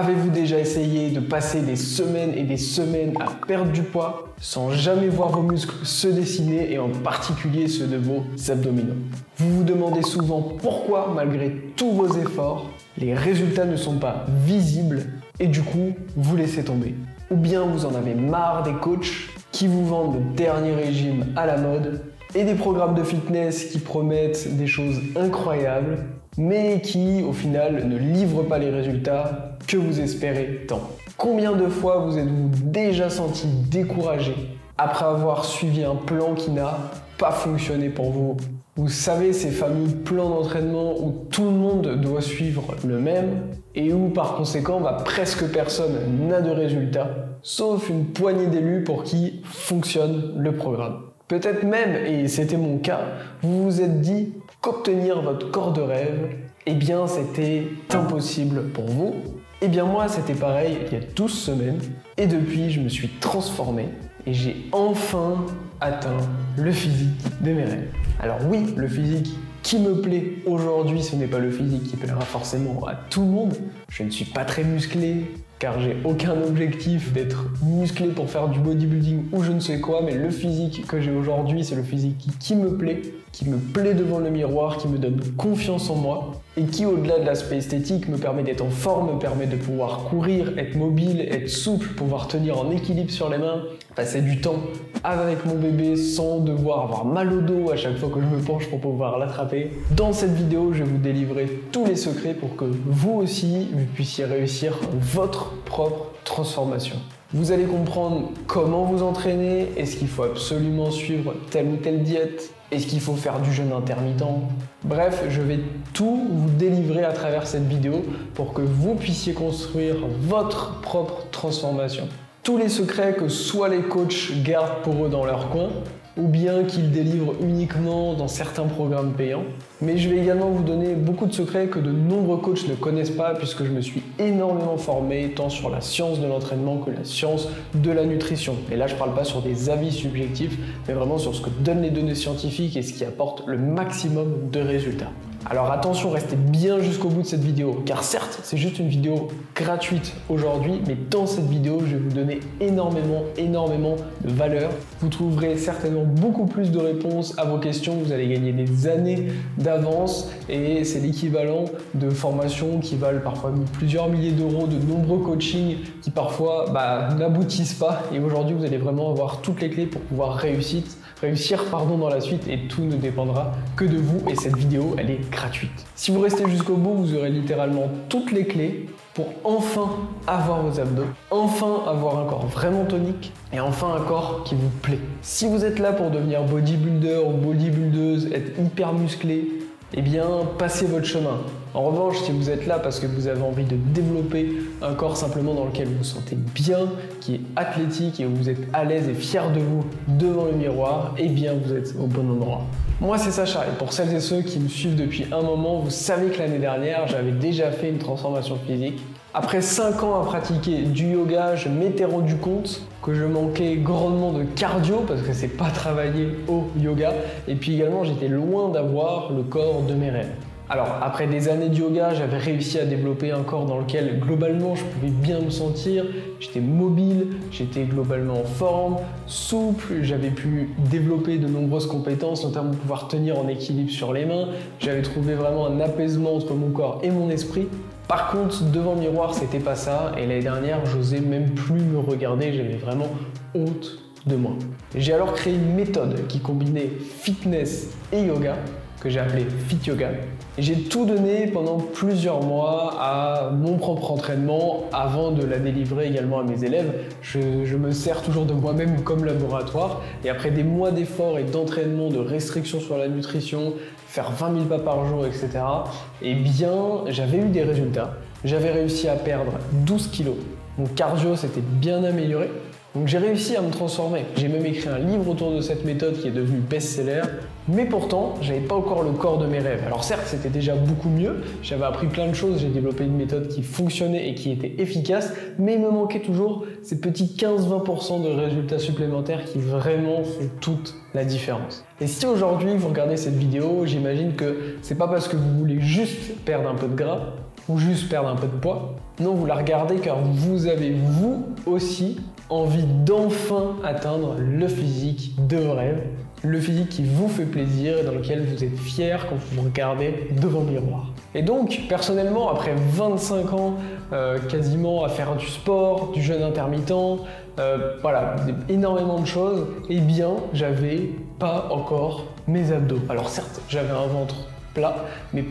Avez-vous déjà essayé de passer des semaines et des semaines à perdre du poids sans jamais voir vos muscles se dessiner et en particulier ceux de vos abdominaux? Vous vous demandez souvent pourquoi, malgré tous vos efforts, les résultats ne sont pas visibles et du coup, vous laissez tomber. Ou bien vous en avez marre des coachs qui vous vendent le dernier régime à la mode et des programmes de fitness qui promettent des choses incroyables mais qui, au final, ne livrent pas les résultats que vous espérez tant. Combien de fois vous êtes-vous déjà senti découragé après avoir suivi un plan qui n'a pas fonctionné pour vous? Vous savez, ces fameux plans d'entraînement où tout le monde doit suivre le même et où, par conséquent, presque personne n'a de résultats, sauf une poignée d'élus pour qui fonctionne le programme. Peut-être même, et c'était mon cas, vous vous êtes dit qu'obtenir votre corps de rêve, eh bien c'était impossible pour vous. Eh bien moi c'était pareil il y a 12 semaines et depuis je me suis transformé et j'ai enfin atteint le physique de mes rêves. Alors oui, le physique qui me plaît aujourd'hui, ce n'est pas le physique qui plaira forcément à tout le monde. Je ne suis pas très musclé, car j'ai aucun objectif d'être musclé pour faire du bodybuilding ou je ne sais quoi, mais le physique que j'ai aujourd'hui, c'est le physique qui me plaît devant le miroir, qui me donne confiance en moi et qui, au-delà de l'aspect esthétique, me permet d'être en forme, me permet de pouvoir courir, être mobile, être souple, pouvoir tenir en équilibre sur les mains, passer du temps avec mon bébé sans devoir avoir mal au dos à chaque fois que je me penche pour pouvoir l'attraper. Dans cette vidéo, je vais vous délivrer tous les secrets pour que vous aussi, vous puissiez réussir votre propre transformation. Vous allez comprendre comment vous entraîner, est-ce qu'il faut absolument suivre telle ou telle diète, est-ce qu'il faut faire du jeûne intermittent. Bref, je vais tout vous délivrer à travers cette vidéo pour que vous puissiez construire votre propre transformation. Tous les secrets que soit les coachs gardent pour eux dans leur coin, ou bien qu'ils délivrent uniquement dans certains programmes payants. Mais je vais également vous donner beaucoup de secrets que de nombreux coachs ne connaissent pas puisque je me suis énormément formé tant sur la science de l'entraînement que la science de la nutrition. Et là, je ne parle pas sur des avis subjectifs, mais vraiment sur ce que donnent les données scientifiques et ce qui apporte le maximum de résultats. Alors attention, restez bien jusqu'au bout de cette vidéo, car certes, c'est juste une vidéo gratuite aujourd'hui, mais dans cette vidéo, je vais vous donner énormément de valeur. Vous trouverez certainement beaucoup plus de réponses à vos questions, vous allez gagner des années d'avance et c'est l'équivalent de formations qui valent parfois plusieurs milliers d'euros, de nombreux coachings qui parfois n'aboutissent pas. Et aujourd'hui, vous allez vraiment avoir toutes les clés pour pouvoir réussir dans la suite et tout ne dépendra que de vous et cette vidéo, elle est gratuite. Si vous restez jusqu'au bout, vous aurez littéralement toutes les clés pour enfin avoir vos abdos, enfin avoir un corps vraiment tonique et enfin un corps qui vous plaît. Si vous êtes là pour devenir bodybuilder ou bodybuildeuse, être hyper musclé, eh bien, passez votre chemin. En revanche, si vous êtes là parce que vous avez envie de développer un corps simplement dans lequel vous vous sentez bien, qui est athlétique et où vous êtes à l'aise et fier de vous devant le miroir, eh bien, vous êtes au bon endroit. Moi, c'est Sacha et pour celles et ceux qui me suivent depuis un moment, vous savez que l'année dernière, j'avais déjà fait une transformation physique. Après 5 ans à pratiquer du yoga, je m'étais rendu compte que je manquais grandement de cardio parce que c'est pas travaillé au yoga. Et puis également, j'étais loin d'avoir le corps de mes rêves. Alors, après des années de yoga, j'avais réussi à développer un corps dans lequel, globalement, je pouvais bien me sentir. J'étais mobile, j'étais globalement en forme, souple, j'avais pu développer de nombreuses compétences, notamment pouvoir tenir en équilibre sur les mains. J'avais trouvé vraiment un apaisement entre mon corps et mon esprit. Par contre, devant le miroir, c'était pas ça. Et l'année dernière, j'osais même plus me regarder, j'avais vraiment honte de moi. J'ai alors créé une méthode qui combinait fitness et yoga, que j'ai appelé Fit Yoga. Et j'ai tout donné pendant plusieurs mois à mon propre entraînement avant de la délivrer également à mes élèves. Je me sers toujours de moi-même comme laboratoire et après des mois d'efforts et d'entraînement, de restrictions sur la nutrition, faire 20 000 pas par jour, etc. Eh bien, j'avais eu des résultats. J'avais réussi à perdre 12 kilos. Mon cardio s'était bien amélioré. Donc j'ai réussi à me transformer. J'ai même écrit un livre autour de cette méthode qui est devenu best-seller. Mais pourtant, j'avais pas encore le corps de mes rêves. Alors certes, c'était déjà beaucoup mieux. J'avais appris plein de choses. J'ai développé une méthode qui fonctionnait et qui était efficace. Mais il me manquait toujours ces petits 15-20% de résultats supplémentaires qui vraiment font toute la différence. Et si aujourd'hui vous regardez cette vidéo, j'imagine que c'est pas parce que vous voulez juste perdre un peu de gras ou juste perdre un peu de poids. Non, vous la regardez car vous avez vous aussi envie d'enfin atteindre le physique de vos rêves, le physique qui vous fait plaisir et dans lequel vous êtes fier quand vous vous regardez devant le miroir. Et donc, personnellement, après 25 ans quasiment à faire du sport, du jeûne intermittent, voilà, énormément de choses, eh bien, j'avais pas encore mes abdos. Alors certes, j'avais un ventre plat, mais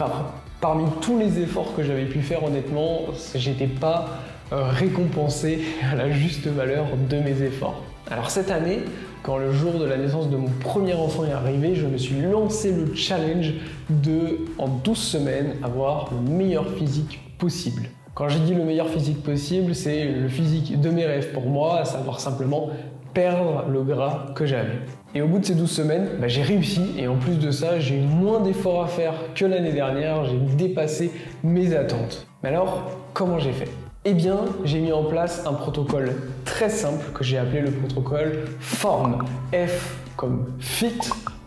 parmi tous les efforts que j'avais pu faire, honnêtement, j'étais pas récompensé à la juste valeur de mes efforts. Alors cette année, quand le jour de la naissance de mon premier enfant est arrivé, je me suis lancé le challenge de, en 12 semaines, avoir le meilleur physique possible. Quand j'ai dit le meilleur physique possible, c'est le physique de mes rêves pour moi, à savoir simplement perdre le gras que j'avais. Et au bout de ces 12 semaines, j'ai réussi et en plus de ça, j'ai eu moins d'efforts à faire que l'année dernière, j'ai dépassé mes attentes. Mais alors, comment j'ai fait ? Eh bien, j'ai mis en place un protocole très simple que j'ai appelé le protocole FORM. F comme fit,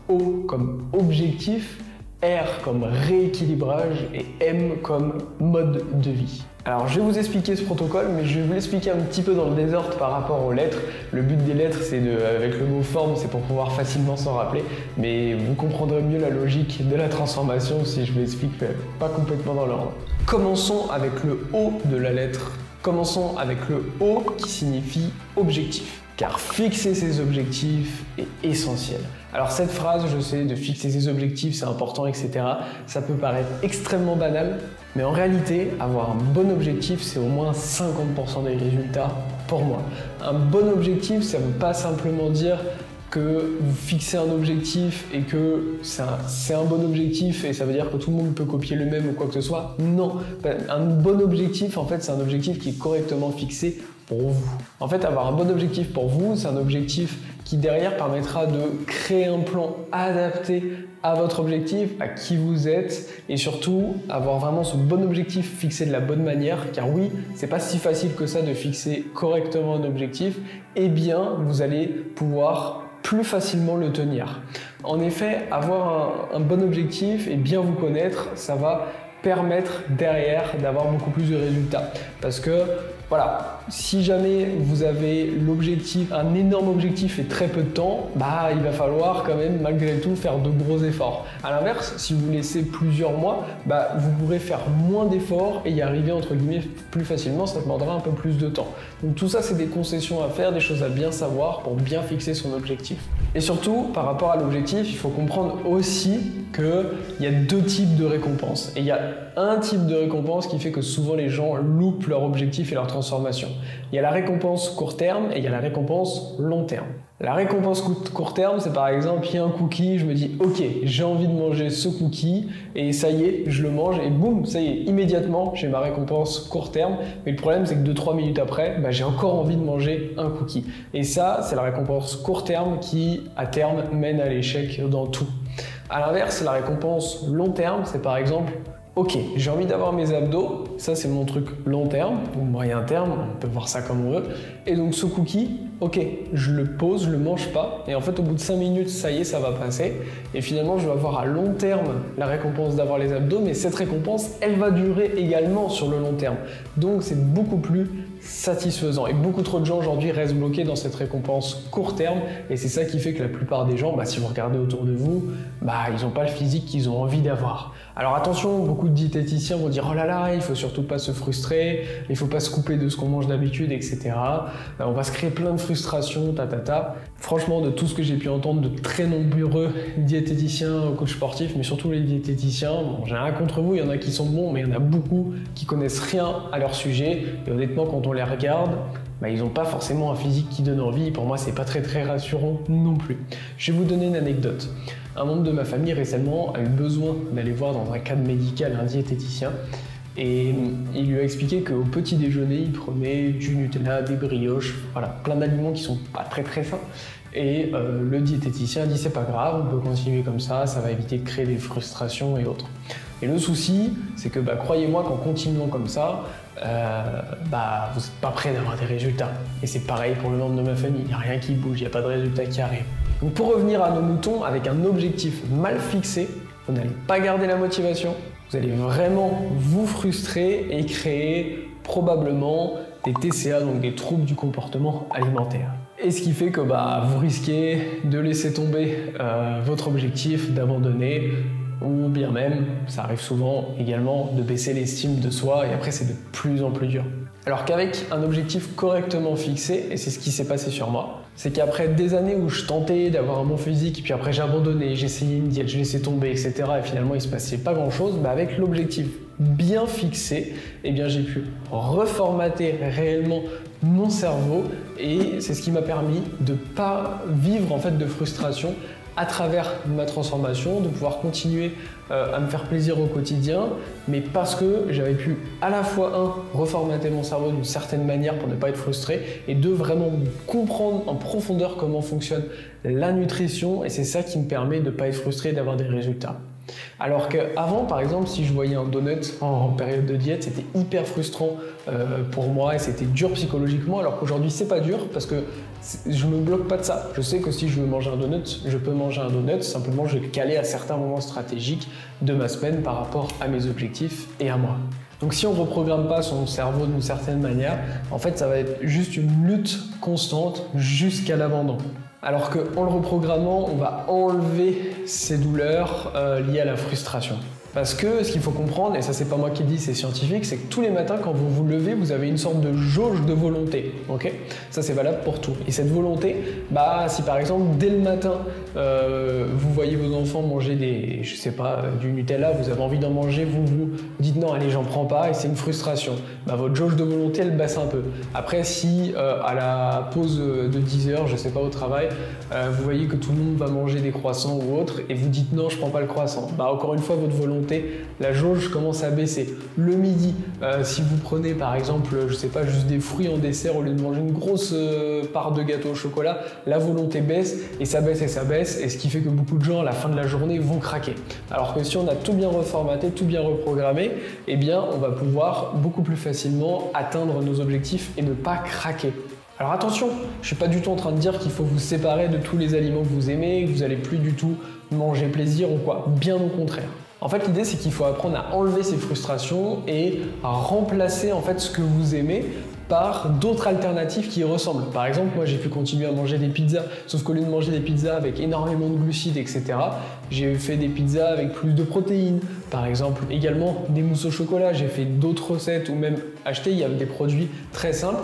O comme objectif, R comme rééquilibrage et M comme mode de vie. Alors je vais vous expliquer ce protocole, mais je vais vous l'expliquer un petit peu dans le désordre par rapport aux lettres. Le but des lettres, c'est avec le mot forme, c'est pour pouvoir facilement s'en rappeler, mais vous comprendrez mieux la logique de la transformation si je vous explique pas complètement dans l'ordre. Commençons avec le O de la lettre. Commençons avec le O qui signifie objectif. Car fixer ses objectifs est essentiel. Alors cette phrase, je sais, de fixer ses objectifs, c'est important, etc. Ça peut paraître extrêmement banal, mais en réalité, avoir un bon objectif, c'est au moins 50% des résultats pour moi. Un bon objectif, ça ne veut pas simplement dire que vous fixez un objectif et que c'est un bon objectif et ça veut dire que tout le monde peut copier le même ou quoi que ce soit. Non, un bon objectif, en fait, c'est un objectif qui est correctement fixé pour vous. En fait, avoir un bon objectif pour vous, c'est un objectif qui derrière permettra de créer un plan adapté à votre objectif, à qui vous êtes et surtout avoir vraiment ce bon objectif fixé de la bonne manière, car oui, c'est pas si facile que ça de fixer correctement un objectif, eh bien vous allez pouvoir plus facilement le tenir. En effet, avoir un bon objectif et bien vous connaître, ça va permettre derrière d'avoir beaucoup plus de résultats. Parce que voilà, si jamais vous avez l'objectif, un énorme objectif et très peu de temps, il va falloir quand même malgré tout faire de gros efforts. À l'inverse, si vous laissez plusieurs mois, vous pourrez faire moins d'efforts et y arriver entre guillemets plus facilement, ça demandera un peu plus de temps. Donc tout ça, c'est des concessions à faire, des choses à bien savoir pour bien fixer son objectif. Et surtout, par rapport à l'objectif, il faut comprendre aussi qu'il y a deux types de récompenses. Et il y a un type de récompense qui fait que souvent les gens loupent leur objectif et leur transformation. Il y a la récompense court terme et il y a la récompense long terme. La récompense court terme, c'est par exemple, il y a un cookie, je me dis ok, j'ai envie de manger ce cookie et ça y est, je le mange et boum, ça y est, immédiatement, j'ai ma récompense court terme. Mais le problème, c'est que 2-3 minutes après, j'ai encore envie de manger un cookie. Et ça, c'est la récompense court terme qui, à terme, mène à l'échec dans tout. À l'inverse, la récompense long terme, c'est par exemple ok, j'ai envie d'avoir mes abdos, ça c'est mon truc long terme ou moyen terme, on peut voir ça comme on veut. Et donc ce cookie, ok, je le pose, je le mange pas, et en fait au bout de 5 minutes, ça y est, ça va passer. Et finalement, je vais avoir à long terme la récompense d'avoir les abdos, mais cette récompense, elle va durer également sur le long terme. Donc c'est beaucoup plus satisfaisant. Et beaucoup trop de gens aujourd'hui restent bloqués dans cette récompense court terme, et c'est ça qui fait que la plupart des gens, si vous regardez autour de vous, ils n'ont pas le physique qu'ils ont envie d'avoir. Alors attention, beaucoup de diététiciens vont dire oh là là, il faut surtout pas se frustrer, il faut pas se couper de ce qu'on mange d'habitude, etc. On va se créer plein de frustrations, Franchement, de tout ce que j'ai pu entendre de très nombreux diététiciens, coachs sportifs, mais surtout les diététiciens, j'ai rien contre vous, il y en a qui sont bons, mais il y en a beaucoup qui connaissent rien à leur sujet. Et honnêtement, quand on les regarde, ils n'ont pas forcément un physique qui donne envie. Pour moi, c'est pas très rassurant non plus. Je vais vous donner une anecdote. Un membre de ma famille récemment a eu besoin d'aller voir dans un cadre médical un diététicien et il lui a expliqué qu'au petit déjeuner, il prenait du Nutella, des brioches, voilà, plein d'aliments qui sont pas très sains. Et le diététicien a dit c'est pas grave, on peut continuer comme ça va éviter de créer des frustrations et autres. Et le souci, c'est que croyez-moi qu'en continuant comme ça, vous n'êtes pas prêt d'avoir des résultats. Et c'est pareil pour le membre de ma famille, il n'y a rien qui bouge, il n'y a pas de résultats qui arrivent. Donc pour revenir à nos moutons, avec un objectif mal fixé, vous n'allez pas garder la motivation, vous allez vraiment vous frustrer et créer probablement des TCA, donc des troubles du comportement alimentaire. Et ce qui fait que vous risquez de laisser tomber votre objectif, d'abandonner, ou bien même, ça arrive souvent également, de baisser l'estime de soi et après c'est de plus en plus dur. Alors qu'avec un objectif correctement fixé, et c'est ce qui s'est passé sur moi, c'est qu'après des années où je tentais d'avoir un bon physique, et puis après j'ai abandonné, j'ai essayé une diète, je laissais tomber, etc. et finalement il se passait pas grand chose, avec l'objectif bien fixé, j'ai pu reformater réellement mon cerveau et c'est ce qui m'a permis de pas vivre en fait de frustration à travers ma transformation, de pouvoir continuer à me faire plaisir au quotidien, mais parce que j'avais pu à la fois reformater mon cerveau d'une certaine manière pour ne pas être frustré, et deux, vraiment comprendre en profondeur comment fonctionne la nutrition, et c'est ça qui me permet de ne pas être frustré et d'avoir des résultats. Alors qu'avant, par exemple, si je voyais un donut en période de diète, c'était hyper frustrant pour moi et c'était dur psychologiquement, alors qu'aujourd'hui c'est pas dur parce que je me bloque pas de ça. Je sais que si je veux manger un donut, je peux manger un donut, simplement je vais le caler à certains moments stratégiques de ma semaine par rapport à mes objectifs et à moi. Donc si on ne reprogramme pas son cerveau d'une certaine manière, en fait ça va être juste une lutte constante jusqu'à l'abandon. Alors qu'en le reprogrammant, on va enlever ces douleurs liées à la frustration. Parce que ce qu'il faut comprendre, et ça c'est pas moi qui le dis, c'est scientifique, c'est que tous les matins quand vous vous levez, vous avez une sorte de jauge de volonté. Okay, ça c'est valable pour tout. Et cette volonté, si par exemple dès le matin, vous voyez vos enfants manger du Nutella, vous avez envie d'en manger, vous dites non, allez j'en prends pas, et c'est une frustration. Votre jauge de volonté elle baisse un peu. Après si à la pause de 10 heures, je sais pas au travail, vous voyez que tout le monde va manger des croissants ou autre, et vous dites non, je prends pas le croissant. Encore une fois, votre volonté, la jauge commence à baisser. Le midi, si vous prenez par exemple, je sais pas, juste des fruits en dessert au lieu de manger une grosse part de gâteau au chocolat, la volonté baisse et ça baisse et ça baisse, et ce qui fait que beaucoup de gens à la fin de la journée vont craquer. Alors que si on a tout bien reformaté, tout bien reprogrammé, on va pouvoir beaucoup plus facilement atteindre nos objectifs et ne pas craquer. Alors attention, je ne suis pas du tout en train de dire qu'il faut vous séparer de tous les aliments que vous aimez, que vous n'allez plus du tout manger plaisir ou quoi, bien au contraire. En fait, l'idée, c'est qu'il faut apprendre à enlever ces frustrations et à remplacer en fait ce que vous aimez par d'autres alternatives qui y ressemblent. Par exemple, moi j'ai pu continuer à manger des pizzas, sauf qu'au lieu de manger des pizzas avec énormément de glucides, etc., j'ai fait des pizzas avec plus de protéines. Par exemple, également des mousses au chocolat, j'ai fait d'autres recettes ou même acheté, il y a des produits très simples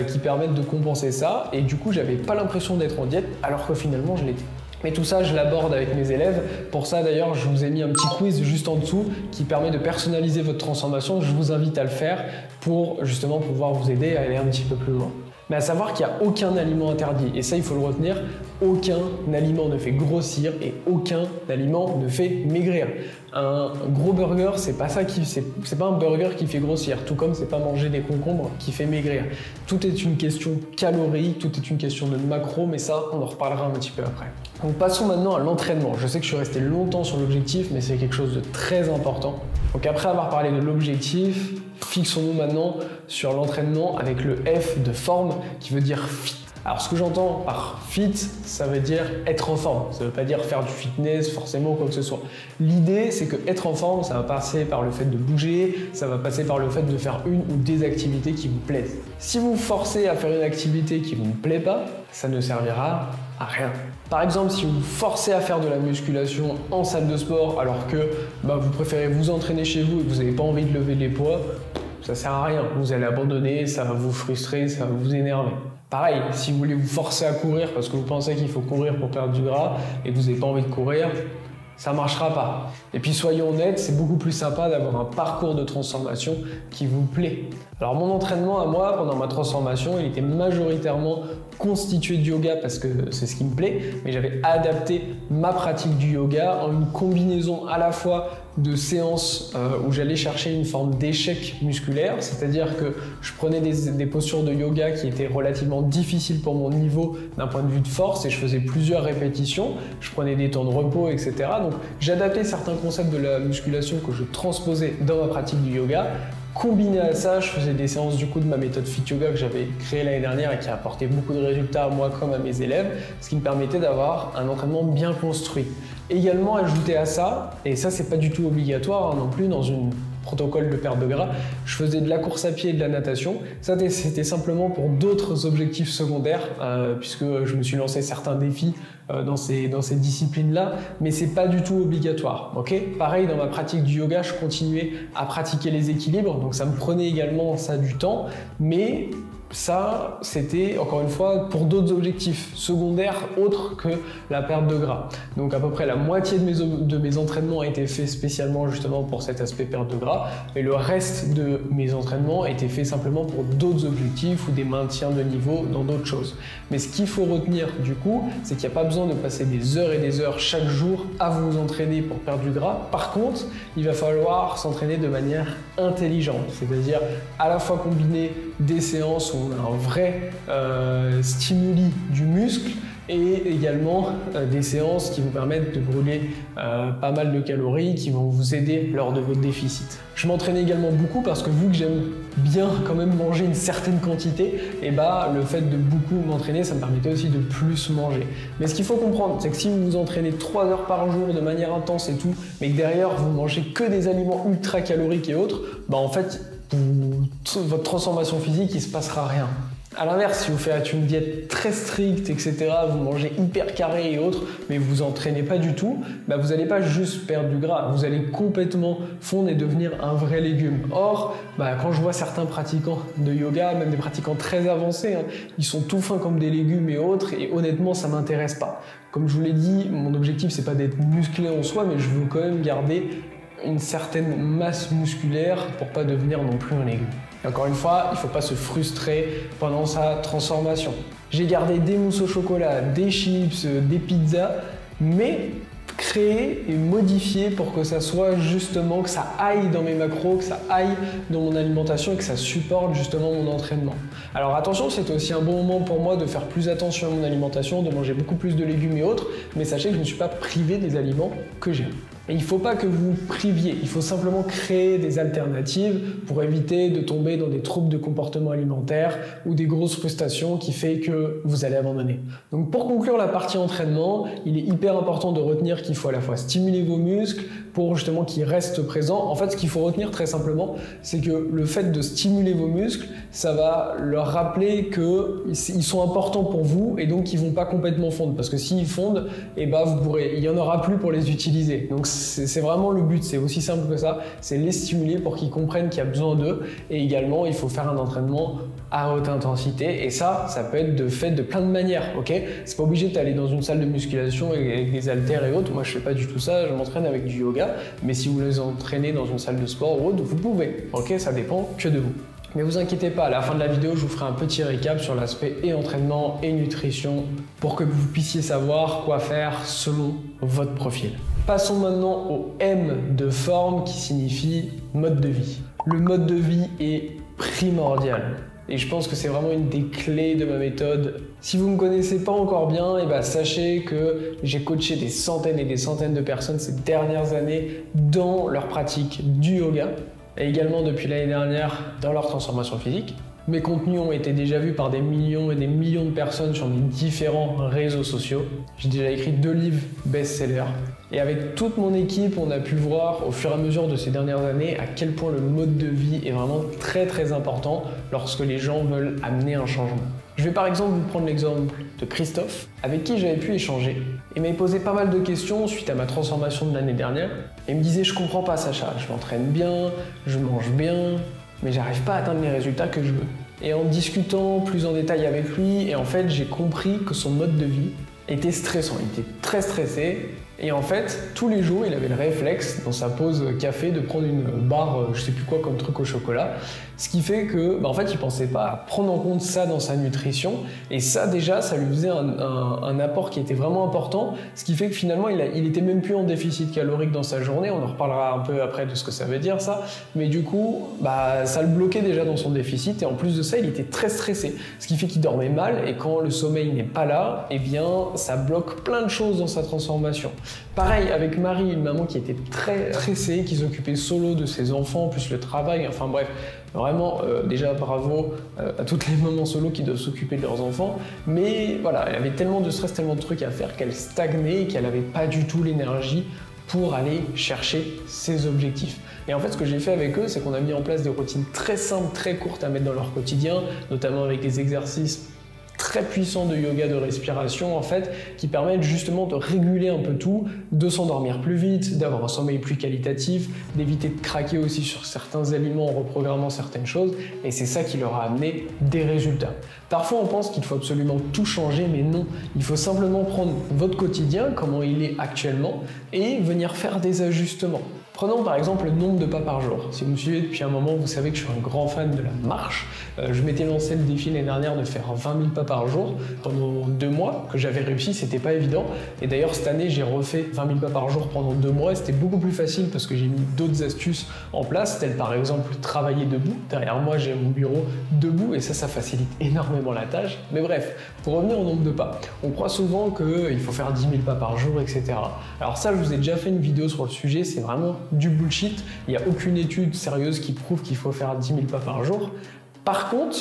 qui permettent de compenser ça, et du coup, j'avais pas l'impression d'être en diète, alors que finalement, je l'étais. Mais tout ça, je l'aborde avec mes élèves. Pour ça, d'ailleurs, je vous ai mis un petit quiz juste en dessous qui permet de personnaliser votre transformation. Je vous invite à le faire pour justement pouvoir vous aider à aller un petit peu plus loin. Mais à savoir qu'il n'y a aucun aliment interdit. Et ça, il faut le retenir. Aucun aliment ne fait grossir et aucun aliment ne fait maigrir. Un gros burger, c'est pas un burger qui fait grossir, tout comme c'est pas manger des concombres qui fait maigrir. Tout est une question calories, tout est une question de macro, mais ça, on en reparlera un petit peu après. Donc passons maintenant à l'entraînement. Je sais que je suis resté longtemps sur l'objectif, mais c'est quelque chose de très important. Donc après avoir parlé de l'objectif, fixons-nous maintenant sur l'entraînement avec le F de forme qui veut dire fit. Alors ce que j'entends par fit, ça veut dire être en forme. Ça ne veut pas dire faire du fitness forcément ou quoi que ce soit. L'idée, c'est que être en forme, ça va passer par le fait de bouger, ça va passer par le fait de faire une ou des activités qui vous plaisent. Si vous vous forcez à faire une activité qui ne vous plaît pas, ça ne servira à rien. Par exemple, si vous vous forcez à faire de la musculation en salle de sport alors que vous préférez vous entraîner chez vous et que vous n'avez pas envie de lever les poids, ça sert à rien. Vous allez abandonner, ça va vous frustrer, ça va vous énerver. Pareil, si vous voulez vous forcer à courir parce que vous pensez qu'il faut courir pour perdre du gras et que vous n'avez pas envie de courir, ça ne marchera pas. Et puis soyons honnêtes, c'est beaucoup plus sympa d'avoir un parcours de transformation qui vous plaît. Alors mon entraînement à moi, pendant ma transformation, il était majoritairement constitué de yoga parce que c'est ce qui me plaît, mais j'avais adapté ma pratique du yoga en une combinaison à la fois de séances où j'allais chercher une forme d'échec musculaire, c'est-à-dire que je prenais des postures de yoga qui étaient relativement difficiles pour mon niveau d'un point de vue de force et je faisais plusieurs répétitions, je prenais des temps de repos, etc. Donc j'adaptais certains concepts de la musculation que je transposais dans ma pratique du yoga Combiné à ça, je faisais des séances du coup de ma méthode Fit Yoga que j'avais créée l'année dernière et qui a apporté beaucoup de résultats à moi comme à mes élèves, ce qui me permettait d'avoir un entraînement bien construit. Également ajouté à ça, et ça c'est pas du tout obligatoire non plus dans une protocole de perte de gras, je faisais de la course à pied et de la natation. Ça c'était simplement pour d'autres objectifs secondaires puisque je me suis lancé certains défis dans ces disciplines-là, mais c'est pas du tout obligatoire. Ok, pareil, dans ma pratique du yoga, je continuais à pratiquer les équilibres, donc ça me prenait également ça du temps, mais ça, c'était encore une fois pour d'autres objectifs secondaires autres que la perte de gras. Donc à peu près la moitié de mes entraînements a été fait spécialement justement pour cet aspect perte de gras, et le reste de mes entraînements était fait simplement pour d'autres objectifs ou des maintiens de niveau dans d'autres choses. Mais ce qu'il faut retenir du coup, c'est qu'il n'y a pas besoin de passer des heures et des heures chaque jour à vous entraîner pour perdre du gras. Par contre, il va falloir s'entraîner de manière intelligente, c'est-à-dire à la fois combiner des séances où on a un vrai stimuli du muscle et également des séances qui vous permettent de brûler pas mal de calories qui vont vous aider lors de votre déficit. Je m'entraînais également beaucoup parce que vu que j'aime bien quand même manger une certaine quantité, et le fait de beaucoup m'entraîner, ça me permettait aussi de plus manger. Mais ce qu'il faut comprendre, c'est que si vous vous entraînez 3 heures par jour de manière intense et tout, mais que derrière vous mangez que des aliments ultra caloriques et autres, en fait votre transformation physique, il se passera rien. A l'inverse, si vous faites une diète très stricte, etc., vous mangez hyper carré et autres, mais vous vous entraînez pas du tout, vous n'allez pas juste perdre du gras, vous allez complètement fondre et devenir un vrai légume. Or, quand je vois certains pratiquants de yoga, même des pratiquants très avancés, ils sont tout fins comme des légumes et autres, et honnêtement, ça m'intéresse pas. Comme je vous l'ai dit, mon objectif, c'est pas d'être musclé en soi, mais je veux quand même garder une certaine masse musculaire pour pas devenir non plus un légume. Et encore une fois, il ne faut pas se frustrer pendant sa transformation. J'ai gardé des mousses au chocolat, des chips, des pizzas, mais créer et modifier pour que ça soit justement, que ça aille dans mes macros, que ça aille dans mon alimentation et que ça supporte justement mon entraînement. Alors attention, c'est aussi un bon moment pour moi de faire plus attention à mon alimentation, de manger beaucoup plus de légumes et autres, mais sachez que je ne suis pas privé des aliments que j'aime. Et il ne faut pas que vous vous priviez, il faut simplement créer des alternatives pour éviter de tomber dans des troubles de comportement alimentaire ou des grosses frustrations qui fait que vous allez abandonner. Donc pour conclure la partie entraînement, il est hyper important de retenir qu'il faut à la fois stimuler vos muscles pour justement qu'ils restent présents. En fait, ce qu'il faut retenir très simplement, c'est que le fait de stimuler vos muscles, ça va leur rappeler qu'ils sont importants pour vous et donc ils ne vont pas complètement fondre. Parce que s'ils fondent, il n'y en aura plus pour les utiliser. Donc c'est vraiment le but, c'est aussi simple que ça, c'est les stimuler pour qu'ils comprennent qu'il y a besoin d'eux, et également il faut faire un entraînement à haute intensité, et ça peut être fait de plein de manières, ok? C'est pas obligé d'aller dans une salle de musculation avec des haltères et autres. Moi je fais pas du tout ça, je m'entraîne avec du yoga, mais si vous les entraînez dans une salle de sport ou autre, vous pouvez, ok? Ça dépend que de vous. Mais vous inquiétez pas, à la fin de la vidéo, je vous ferai un petit récap sur l'aspect et entraînement et nutrition pour que vous puissiez savoir quoi faire selon votre profil. Passons maintenant au M de forme qui signifie mode de vie. Le mode de vie est primordial. Et je pense que c'est vraiment une des clés de ma méthode. Si vous ne me connaissez pas encore bien, sachez que j'ai coaché des centaines et des centaines de personnes ces dernières années dans leur pratique du yoga, et également depuis l'année dernière dans leur transformation physique. Mes contenus ont été déjà vus par des millions et des millions de personnes sur mes différents réseaux sociaux. J'ai déjà écrit 2 livres best-sellers. Et avec toute mon équipe, on a pu voir au fur et à mesure de ces dernières années à quel point le mode de vie est vraiment très très important lorsque les gens veulent amener un changement. Je vais par exemple vous prendre l'exemple de Christophe, avec qui j'avais pu échanger. Il m'avait posé pas mal de questions suite à ma transformation de l'année dernière. Et il me disait: je comprends pas Sacha, je m'entraîne bien, je mange bien, mais j'arrive pas à atteindre les résultats que je veux. Et en discutant plus en détail avec lui, et en fait j'ai compris que son mode de vie était stressant, il était très stressé. Et en fait, tous les jours, il avait le réflexe, dans sa pause café, de prendre une barre, je sais plus quoi, comme truc au chocolat. Ce qui fait que, en fait, il pensait pas à prendre en compte ça dans sa nutrition. Et ça, déjà, ça lui faisait un apport qui était vraiment important. Ce qui fait que finalement, il était même plus en déficit calorique dans sa journée. On en reparlera un peu après de ce que ça veut dire, ça. Mais du coup, ça le bloquait déjà dans son déficit. Et en plus de ça, il était très stressé. Ce qui fait qu'il dormait mal. Et quand le sommeil n'est pas là, ça bloque plein de choses dans sa transformation. Pareil avec Marie, une maman qui était très stressée, qui s'occupait solo de ses enfants, plus le travail, enfin bref, vraiment déjà bravo à toutes les mamans solo qui doivent s'occuper de leurs enfants, mais voilà, elle avait tellement de stress, tellement de trucs à faire qu'elle stagnait et qu'elle n'avait pas du tout l'énergie pour aller chercher ses objectifs. Et en fait, ce que j'ai fait avec eux, c'est qu'on a mis en place des routines très simples, très courtes à mettre dans leur quotidien, notamment avec des exercices très puissants de yoga, de respiration en fait, qui permettent justement de réguler un peu tout, de s'endormir plus vite, d'avoir un sommeil plus qualitatif, d'éviter de craquer aussi sur certains aliments en reprogrammant certaines choses, et c'est ça qui leur a amené des résultats. Parfois on pense qu'il faut absolument tout changer, mais non, il faut simplement prendre votre quotidien, comment il est actuellement, et venir faire des ajustements. Prenons par exemple le nombre de pas par jour. Si vous me suivez depuis un moment, vous savez que je suis un grand fan de la marche. Je m'étais lancé le défi l'année dernière de faire 20 000 pas par jour pendant 2 mois, que j'avais réussi, c'était pas évident. Et d'ailleurs cette année, j'ai refait 20 000 pas par jour pendant 2 mois et c'était beaucoup plus facile parce que j'ai mis d'autres astuces en place, telles par exemple travailler debout. Derrière moi, j'ai mon bureau debout et ça facilite énormément la tâche. Mais bref, pour revenir au nombre de pas, on croit souvent qu'il faut faire 10 000 pas par jour, etc. Alors ça, je vous ai déjà fait une vidéo sur le sujet, c'est vraiment du bullshit. Il n'y a aucune étude sérieuse qui prouve qu'il faut faire 10 000 pas par jour. Par contre,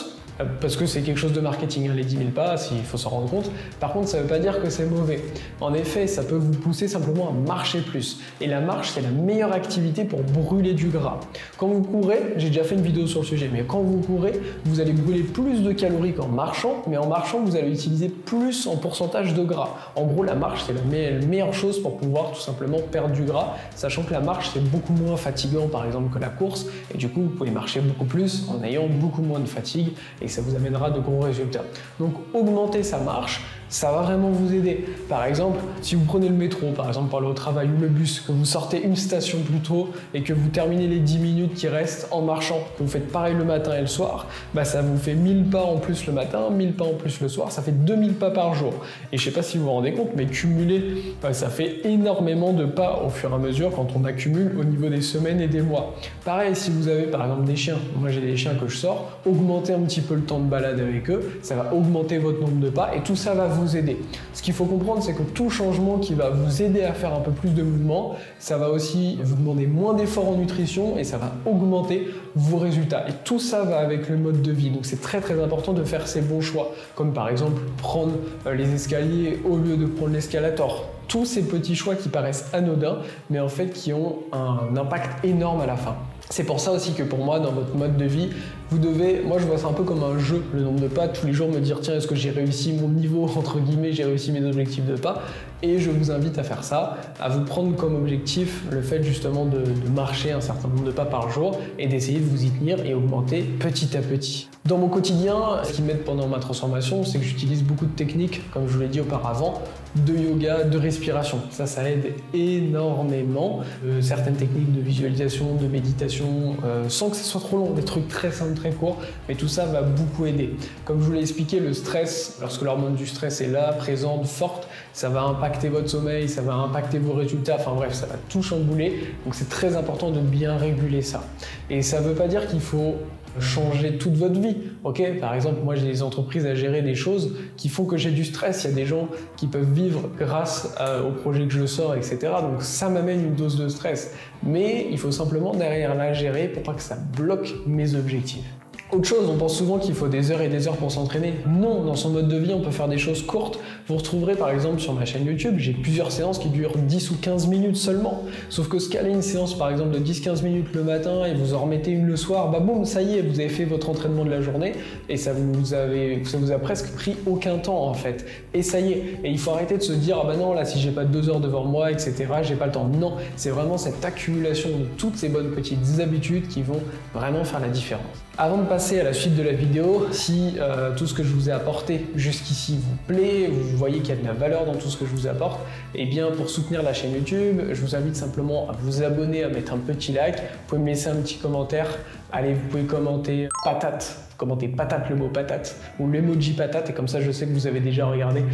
parce que c'est quelque chose de marketing, hein, les 10 000 pas, il faut s'en rendre compte. Par contre, ça ne veut pas dire que c'est mauvais. En effet, ça peut vous pousser simplement à marcher plus. Et la marche, c'est la meilleure activité pour brûler du gras. Quand vous courez, j'ai déjà fait une vidéo sur le sujet, mais quand vous courez, vous allez brûler plus de calories qu'en marchant, mais en marchant, vous allez utiliser plus en pourcentage de gras. En gros, la marche, c'est la meilleure chose pour pouvoir tout simplement perdre du gras, sachant que la marche, c'est beaucoup moins fatigant, par exemple, que la course, et du coup, vous pouvez marcher beaucoup plus en ayant beaucoup moins de fatigue, et ça vous amènera de gros résultats. Donc augmenter sa marche, ça va vraiment vous aider. Par exemple, si vous prenez le métro, par exemple pour aller au travail, ou le bus, que vous sortez une station plus tôt et que vous terminez les 10 minutes qui restent en marchant, que vous faites pareil le matin et le soir, bah ça vous fait 1000 pas en plus le matin, 1000 pas en plus le soir, ça fait 2000 pas par jour. Et je sais pas si vous vous rendez compte, mais cumuler, ça fait énormément de pas au fur et à mesure quand on accumule au niveau des semaines et des mois. Pareil, si vous avez par exemple des chiens, moi j'ai des chiens que je sors, augmentez un petit peu le temps de balade avec eux, ça va augmenter votre nombre de pas et tout ça va vous aider. Ce qu'il faut comprendre, c'est que tout changement qui va vous aider à faire un peu plus de mouvement, ça va aussi vous demander moins d'efforts en nutrition et ça va augmenter vos résultats. Et tout ça va avec le mode de vie. Donc c'est très important de faire ces bons choix, comme par exemple prendre les escaliers au lieu de prendre l'escalator. Tous ces petits choix qui paraissent anodins, mais en fait qui ont un impact énorme à la fin. C'est pour ça aussi que pour moi, dans votre mode de vie, vous devez, moi je vois ça un peu comme un jeu, le nombre de pas, tous les jours me dire tiens, est-ce que j'ai réussi mon niveau, entre guillemets, j'ai réussi mes objectifs de pas, et je vous invite à faire ça, à vous prendre comme objectif le fait justement de marcher un certain nombre de pas par jour et d'essayer de vous y tenir et augmenter petit à petit. Dans mon quotidien, ce qui m'aide pendant ma transformation, c'est que j'utilise beaucoup de techniques, comme je vous l'ai dit auparavant, de yoga, de respiration. Ça aide énormément. Certaines techniques de visualisation, de méditation, sans que ce soit trop long, des trucs très simples, très courts, mais tout ça va beaucoup aider. Comme je vous l'ai expliqué, le stress, lorsque l'hormone du stress est là, présente, forte, ça va impacter votre sommeil, ça va impacter vos résultats, enfin bref, ça va tout chambouler. Donc c'est très important de bien réguler ça. Et ça ne veut pas dire qu'il faut changer toute votre vie, ok? Par exemple, moi j'ai des entreprises à gérer des choses qui font que j'ai du stress, il y a des gens qui peuvent vivre grâce au projet que je sors, etc. Donc ça m'amène une dose de stress, mais il faut simplement derrière la gérer pour pas que ça bloque mes objectifs. Autre chose, on pense souvent qu'il faut des heures et des heures pour s'entraîner. Non, dans son mode de vie, on peut faire des choses courtes. Vous retrouverez par exemple sur ma chaîne YouTube, j'ai plusieurs séances qui durent 10 ou 15 minutes seulement. Sauf que se caler une séance par exemple de 10-15 minutes le matin et vous en remettez une le soir, bah boum, ça y est, vous avez fait votre entraînement de la journée et ça vous a presque pris aucun temps en fait. Et ça y est, et il faut arrêter de se dire, ah bah non, là si j'ai pas 2 heures devant moi, etc., j'ai pas le temps. Non, c'est vraiment cette accumulation de toutes ces bonnes petites habitudes qui vont vraiment faire la différence. Avant de passer à la suite de la vidéo, si tout ce que je vous ai apporté jusqu'ici vous plaît, vous voyez qu'il y a de la valeur dans tout ce que je vous apporte, et bien pour soutenir la chaîne YouTube, je vous invite simplement à vous abonner, à mettre un petit like, vous pouvez me laisser un petit commentaire, allez, vous pouvez commenter patate, commentez patate, le mot patate, ou l'emoji patate, et comme ça je sais que vous avez déjà regardé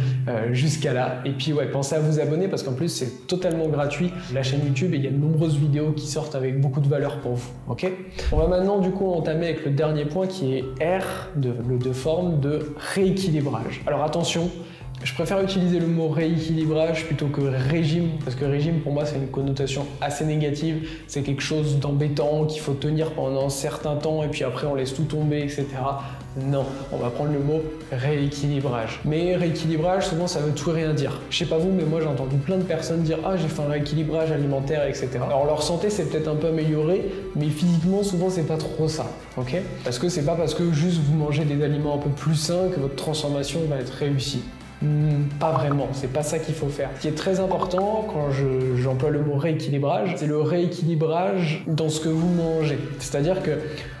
jusqu'à là. Et puis ouais, pensez à vous abonner parce qu'en plus c'est totalement gratuit, la chaîne YouTube, et il y a de nombreuses vidéos qui sortent avec beaucoup de valeur pour vous, ok? On va maintenant du coup entamer avec le dernier point qui est R, de forme de rééquilibrage. Alors attention, Je préfère utiliser le mot rééquilibrage plutôt que régime, parce que régime pour moi c'est une connotation assez négative, c'est quelque chose d'embêtant qu'il faut tenir pendant un certain temps et puis après on laisse tout tomber, etc. Non, on va prendre le mot rééquilibrage. Mais rééquilibrage, souvent ça veut tout et rien dire. Je sais pas vous, mais moi j'ai entendu plein de personnes dire « Ah, j'ai fait un rééquilibrage alimentaire, etc. » Alors leur santé s'est peut-être un peu améliorée, mais physiquement souvent c'est pas trop ça, ok? Parce que c'est pas parce que juste vous mangez des aliments un peu plus sains que votre transformation va être réussie. Pas vraiment, c'est pas ça qu'il faut faire. Ce qui est très important quand j'emploie le mot rééquilibrage, c'est le rééquilibrage dans ce que vous mangez. C'est-à-dire que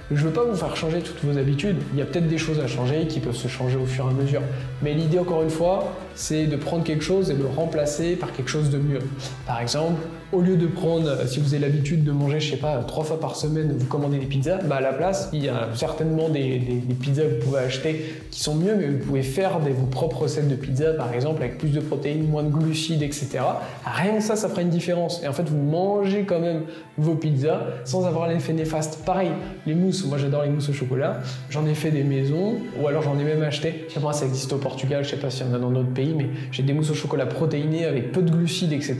je veux pas vous faire changer toutes vos habitudes, il y a peut-être des choses à changer qui peuvent se changer au fur et à mesure. Mais l'idée, encore une fois, c'est de prendre quelque chose et de le remplacer par quelque chose de mieux. Par exemple, au lieu de prendre, si vous avez l'habitude de manger, je sais pas, 3 fois par semaine, vous commandez des pizzas, bah à la place, il y a certainement des pizzas que vous pouvez acheter qui sont mieux, mais vous pouvez faire vos propres recettes de pizza, par exemple, avec plus de protéines, moins de glucides, etc. Rien que ça fera une différence. Et en fait, vous mangez quand même vos pizzas sans avoir l'effet néfaste. Pareil, les mousses, moi j'adore les mousses au chocolat, j'en ai fait des maisons, ou alors j'en ai même acheté, je sais pas, ça existe au Portugal, je sais pas s'il y en a dans d'autres pays, mais j'ai des mousses au chocolat protéinées avec peu de glucides, etc.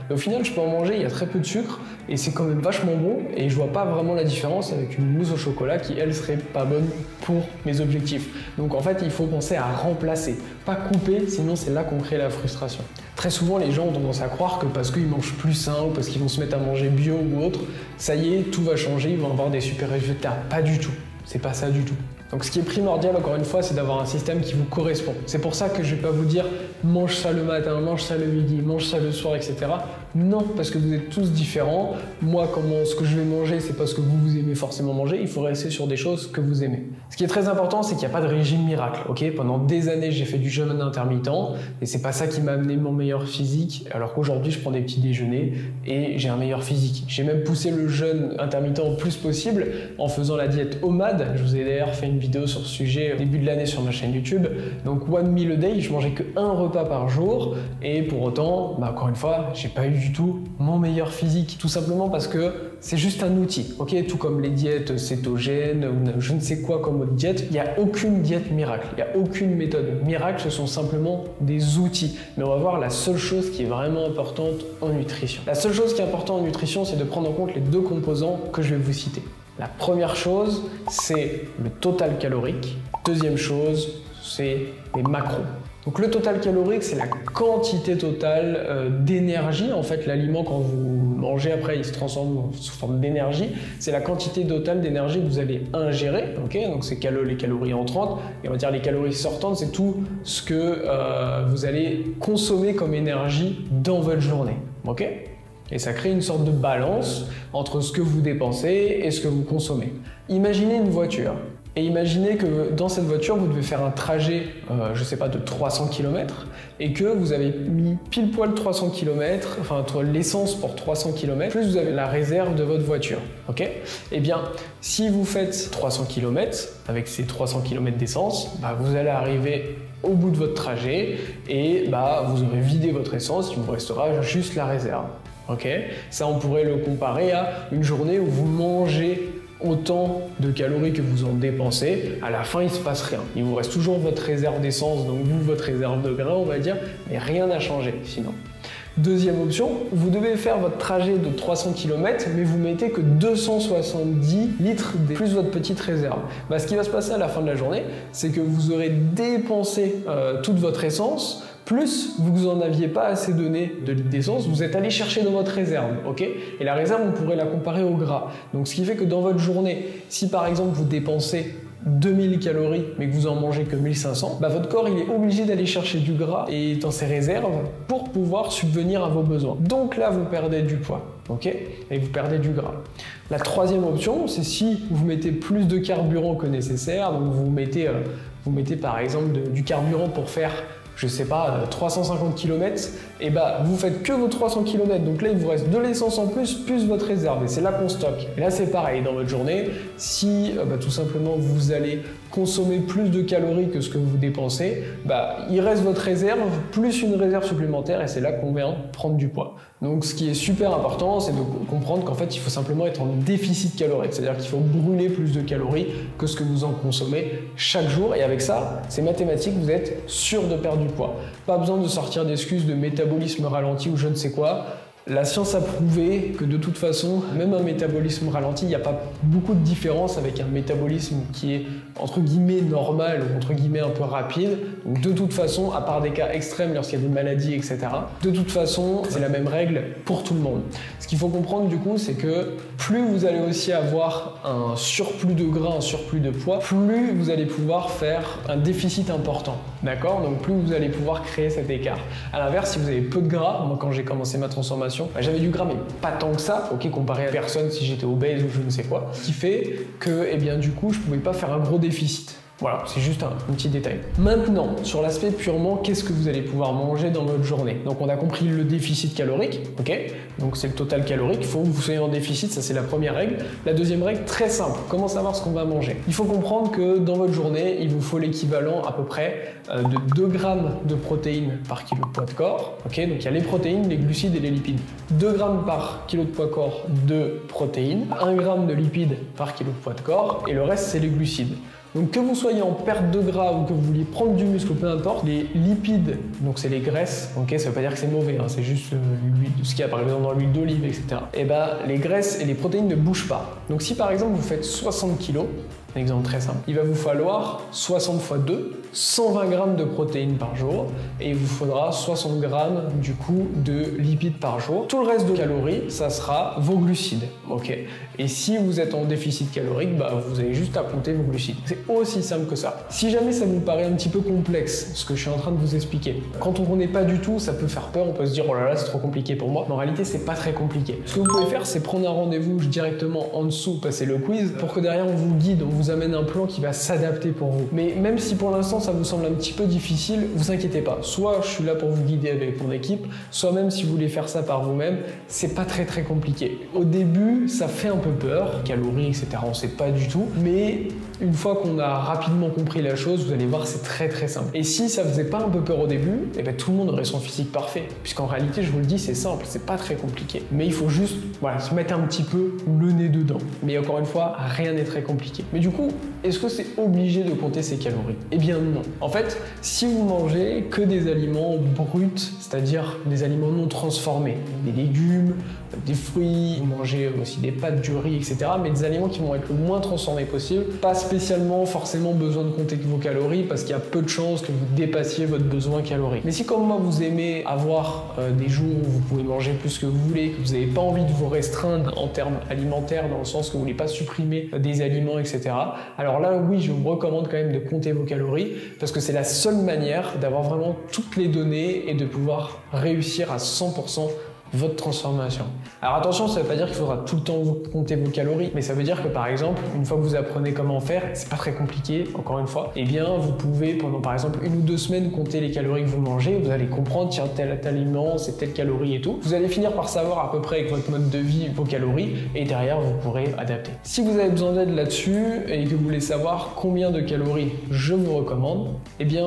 Et au final, je peux en manger, il y a très peu de sucre, et c'est quand même vachement bon, et je vois pas vraiment la différence avec une mousse au chocolat qui, elle, serait pas bonne pour mes objectifs. Donc en fait, il faut penser à remplacer, pas couper, sinon c'est là qu'on crée la frustration. Très souvent, les gens ont tendance à croire que parce qu'ils mangent plus sain ou parce qu'ils vont se mettre à manger bio ou autre, ça y est, tout va changer, ils vont avoir des super résultats. Pas du tout, c'est pas ça du tout. Donc ce qui est primordial, encore une fois, c'est d'avoir un système qui vous correspond. C'est pour ça que je vais pas vous dire mange ça le matin, mange ça le midi, mange ça le soir, etc. Non, parce que vous êtes tous différents. Moi, ce que je vais manger, c'est pas ce que vous aimez forcément manger. Il faut rester sur des choses que vous aimez. Ce qui est très important, c'est qu'il n'y a pas de régime miracle. Ok, pendant des années, j'ai fait du jeûne intermittent et c'est pas ça qui m'a amené mon meilleur physique. Alors qu'aujourd'hui, je prends des petits déjeuners et j'ai un meilleur physique. J'ai même poussé le jeûne intermittent au plus possible en faisant la diète OMAD. Je vous ai d'ailleurs fait une vidéo sur ce sujet au début de l'année sur ma chaîne YouTube. Donc One Meal a Day, je mangeais que un repas par jour et pour autant, encore une fois, j'ai pas eu du tout mon meilleur physique. Tout simplement parce que c'est juste un outil, ok? Tout comme les diètes cétogènes ou je ne sais quoi comme autre diète, il n'y a aucune diète miracle, il n'y a aucune méthode miracle, ce sont simplement des outils. Mais on va voir la seule chose qui est vraiment importante en nutrition. La seule chose qui est importante en nutrition, c'est de prendre en compte les deux composants que je vais vous citer. La première chose, c'est le total calorique. Deuxième chose, c'est les macros. Donc le total calorique, c'est la quantité totale d'énergie. En fait, l'aliment, quand vous mangez, après, il se transforme sous forme d'énergie. C'est la quantité totale d'énergie que vous allez ingérer. Okay, donc c'est les calories entrantes. Et on va dire les calories sortantes, c'est tout ce que vous allez consommer comme énergie dans votre journée. Okay, et ça crée une sorte de balance entre ce que vous dépensez et ce que vous consommez. Imaginez une voiture. Et imaginez que dans cette voiture, vous devez faire un trajet, je sais pas, de 300 km et que vous avez mis pile poil 300 km, enfin l'essence pour 300 km, plus vous avez la réserve de votre voiture. Ok? Eh bien, si vous faites 300 km avec ces 300 km d'essence, vous allez arriver au bout de votre trajet et vous aurez vidé votre essence, il vous restera juste la réserve. Ok? Ça, on pourrait le comparer à une journée où vous mangez autant de calories que vous en dépensez, à la fin il se passe rien. Il vous reste toujours votre réserve d'essence, donc votre réserve de grains on va dire, mais rien n'a changé sinon. Deuxième option, vous devez faire votre trajet de 300 km, mais vous mettez que 270 litres plus votre petite réserve. Ce qui va se passer à la fin de la journée, c'est que vous aurez dépensé toute votre essence, plus vous n'en aviez pas assez donné de litres d'essence, vous êtes allé chercher dans votre réserve, ok? Et la réserve, on pourrait la comparer au gras. Donc ce qui fait que dans votre journée, si par exemple vous dépensez 2000 calories mais que vous en mangez que 1500, votre corps il est obligé d'aller chercher du gras et dans ses réserves pour pouvoir subvenir à vos besoins. Donc là vous perdez du poids, ok? Et vous perdez du gras. La troisième option, c'est si vous mettez plus de carburant que nécessaire, donc vous mettez par exemple du carburant pour faire je sais pas, 350 km, et vous faites que vos 300 km, donc là il vous reste de l'essence en plus votre réserve, et c'est là qu'on stocke. Et là c'est pareil, dans votre journée, si tout simplement vous allez consommez plus de calories que ce que vous dépensez, il reste votre réserve plus une réserve supplémentaire et c'est là qu'on vient prendre du poids. Donc ce qui est super important, c'est de comprendre qu'en fait il faut simplement être en déficit calorique, c'est-à-dire qu'il faut brûler plus de calories que ce que vous en consommez chaque jour et avec ça, c'est mathématique, vous êtes sûr de perdre du poids. Pas besoin de sortir d'excuses de métabolisme ralenti ou je ne sais quoi. La science a prouvé que de toute façon, même un métabolisme ralenti, il n'y a pas beaucoup de différence avec un métabolisme qui est entre guillemets normal ou entre guillemets un peu rapide. Donc de toute façon, à part des cas extrêmes lorsqu'il y a des maladies, etc., de toute façon, c'est la même règle pour tout le monde. Ce qu'il faut comprendre du coup, c'est que plus vous allez aussi avoir un surplus de gras, un surplus de poids, plus vous allez pouvoir faire un déficit important. D'accord? Donc plus vous allez pouvoir créer cet écart. À l'inverse, si vous avez peu de gras, moi quand j'ai commencé ma transformation, j'avais du gras mais pas tant que ça, ok, comparé à personne si j'étais obèse ou je ne sais quoi, ce qui fait que, du coup, je pouvais pas faire un gros déficit. Voilà, c'est juste un petit détail. Maintenant, sur l'aspect purement, qu'est-ce que vous allez pouvoir manger dans votre journée? Donc on a compris le déficit calorique, ok? Donc c'est le total calorique, il faut que vous soyez en déficit, ça c'est la première règle. La deuxième règle, très simple, comment savoir ce qu'on va manger? Il faut comprendre que dans votre journée, il vous faut l'équivalent à peu près de 2 grammes de protéines par kilo de poids de corps, ok? Donc il y a les protéines, les glucides et les lipides. 2 grammes par kilo de poids de corps de protéines, 1 gramme de lipides par kilo de poids de corps et le reste c'est les glucides. Donc que vous soyez en perte de gras ou que vous vouliez prendre du muscle, peu importe, les lipides, donc c'est les graisses, ok, ça veut pas dire que c'est mauvais, hein, c'est juste ce qu'il y a par exemple dans l'huile d'olive, etc. Et les graisses et les protéines ne bougent pas. Donc si par exemple vous faites 60 kg, un exemple très simple, il va vous falloir 60 x 2, 120 grammes de protéines par jour et il vous faudra 60 grammes du coup de lipides par jour. Tout le reste de calories, ça sera vos glucides, ok. Et si vous êtes en déficit calorique, vous avez juste à compter vos glucides. C'est aussi simple que ça. Si jamais ça vous paraît un petit peu complexe, ce que je suis en train de vous expliquer, quand on ne connaît pas du tout, ça peut faire peur, on peut se dire oh là là c'est trop compliqué pour moi. Mais en réalité c'est pas très compliqué. Ce que vous pouvez faire, c'est prendre un rendez-vous directement en dessous, passer le quiz, pour que derrière on vous guide, on vous amène un plan qui va s'adapter pour vous. Mais même si pour l'instant ça vous semble un petit peu difficile, vous inquiétez pas. Soit je suis là pour vous guider avec mon équipe, soit même si vous voulez faire ça par vous-même, c'est pas très compliqué. Au début, ça fait un peu peur, calories, etc. On sait pas du tout, mais une fois qu'on a rapidement compris la chose, vous allez voir, c'est très simple. Et si ça faisait pas un peu peur au début, tout le monde aurait son physique parfait. Puisqu'en réalité, je vous le dis, c'est simple, c'est pas très compliqué. Mais il faut juste, se mettre un petit peu le nez dedans. Mais encore une fois, rien n'est très compliqué. Mais du coup, est-ce que c'est obligé de compter ses calories? Eh bien non. En fait, si vous mangez que des aliments bruts, c'est-à-dire des aliments non transformés, des légumes, des fruits, vous mangez aussi des pâtes, du riz, etc. Mais des aliments qui vont être le moins transformés possible, pas spécialement forcément besoin de compter vos calories parce qu'il y a peu de chances que vous dépassiez votre besoin calorique. Mais si comme moi vous aimez avoir des jours où vous pouvez manger plus que vous voulez, que vous n'avez pas envie de vous restreindre en termes alimentaires dans le sens que vous voulez pas supprimer des aliments, etc. Alors là oui, je vous recommande quand même de compter vos calories parce que c'est la seule manière d'avoir vraiment toutes les données et de pouvoir réussir à 100% votre transformation. Alors attention, ça ne veut pas dire qu'il faudra tout le temps vous compter vos calories, mais ça veut dire que par exemple, une fois que vous apprenez comment faire, c'est pas très compliqué, encore une fois, vous pouvez pendant par exemple 1 ou 2 semaines compter les calories que vous mangez, vous allez comprendre, tiens, tel aliment, c'est telle calorie et tout. Vous allez finir par savoir à peu près avec votre mode de vie vos calories et derrière, vous pourrez adapter. Si vous avez besoin d'aide là-dessus et que vous voulez savoir combien de calories je vous recommande,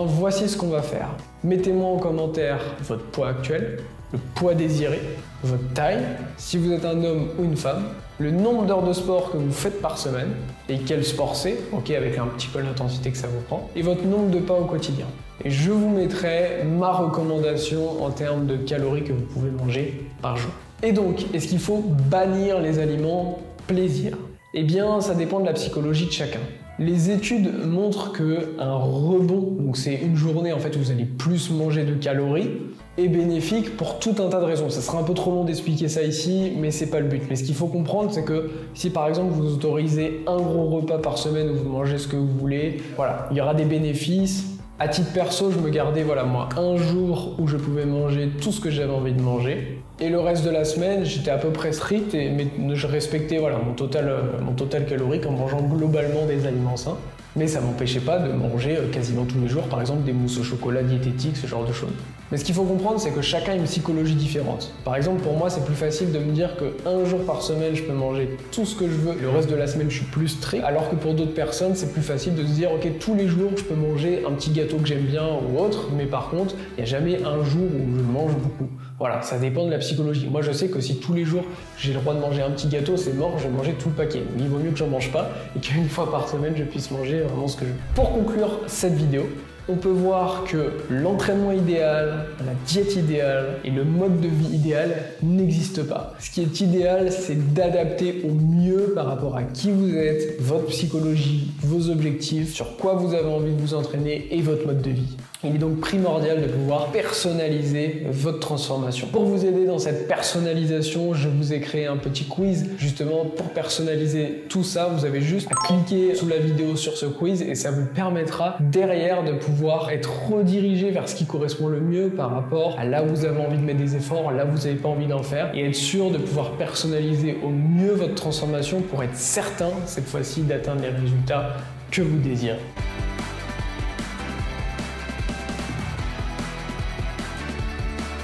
voici ce qu'on va faire. Mettez-moi en commentaire votre poids actuel, le poids désiré, votre taille, si vous êtes un homme ou une femme, le nombre d'heures de sport que vous faites par semaine et quel sport c'est, ok, avec un petit peu l'intensité que ça vous prend, et votre nombre de pas au quotidien. Et je vous mettrai ma recommandation en termes de calories que vous pouvez manger par jour. Et donc, est-ce qu'il faut bannir les aliments plaisir? Eh bien, ça dépend de la psychologie de chacun. Les études montrent qu'un rebond, donc c'est une journée en fait où vous allez plus manger de calories, est bénéfique pour tout un tas de raisons. Ça sera un peu trop long d'expliquer ça ici, mais c'est pas le but. Mais ce qu'il faut comprendre, c'est que si par exemple vous autorisez un gros repas par semaine où vous mangez ce que vous voulez, voilà, il y aura des bénéfices. À titre perso, je me gardais, moi, un jour où je pouvais manger tout ce que j'avais envie de manger. Et le reste de la semaine, j'étais à peu près strict, mais je respectais mon total calorique en mangeant globalement des aliments sains. Mais ça m'empêchait pas de manger quasiment tous les jours, par exemple des mousses au chocolat diététiques, ce genre de choses. Mais ce qu'il faut comprendre, c'est que chacun a une psychologie différente. Par exemple, pour moi, c'est plus facile de me dire qu'un jour par semaine, je peux manger tout ce que je veux, le reste de la semaine, je suis plus strict, alors que pour d'autres personnes, c'est plus facile de se dire, ok, tous les jours, je peux manger un petit gâteau que j'aime bien ou autre, mais par contre, il n'y a jamais un jour où je mange beaucoup. Voilà, ça dépend de la psychologie. Moi, je sais que si tous les jours, j'ai le droit de manger un petit gâteau, c'est mort, je vais manger tout le paquet. Mais il vaut mieux que j'en mange pas et qu'une fois par semaine, je puisse manger vraiment ce que je veux. Pour conclure cette vidéo, on peut voir que l'entraînement idéal, la diète idéale et le mode de vie idéal n'existent pas. Ce qui est idéal, c'est d'adapter au mieux par rapport à qui vous êtes, votre psychologie, vos objectifs, sur quoi vous avez envie de vous entraîner et votre mode de vie. Il est donc primordial de pouvoir personnaliser votre transformation. Pour vous aider dans cette personnalisation, je vous ai créé un petit quiz justement pour personnaliser tout ça. Vous avez juste à cliquer sous la vidéo sur ce quiz et ça vous permettra derrière de pouvoir être redirigé vers ce qui correspond le mieux par rapport à là où vous avez envie de mettre des efforts, là où vous n'avez pas envie d'en faire et être sûr de pouvoir personnaliser au mieux votre transformation pour être certain cette fois-ci d'atteindre les résultats que vous désirez.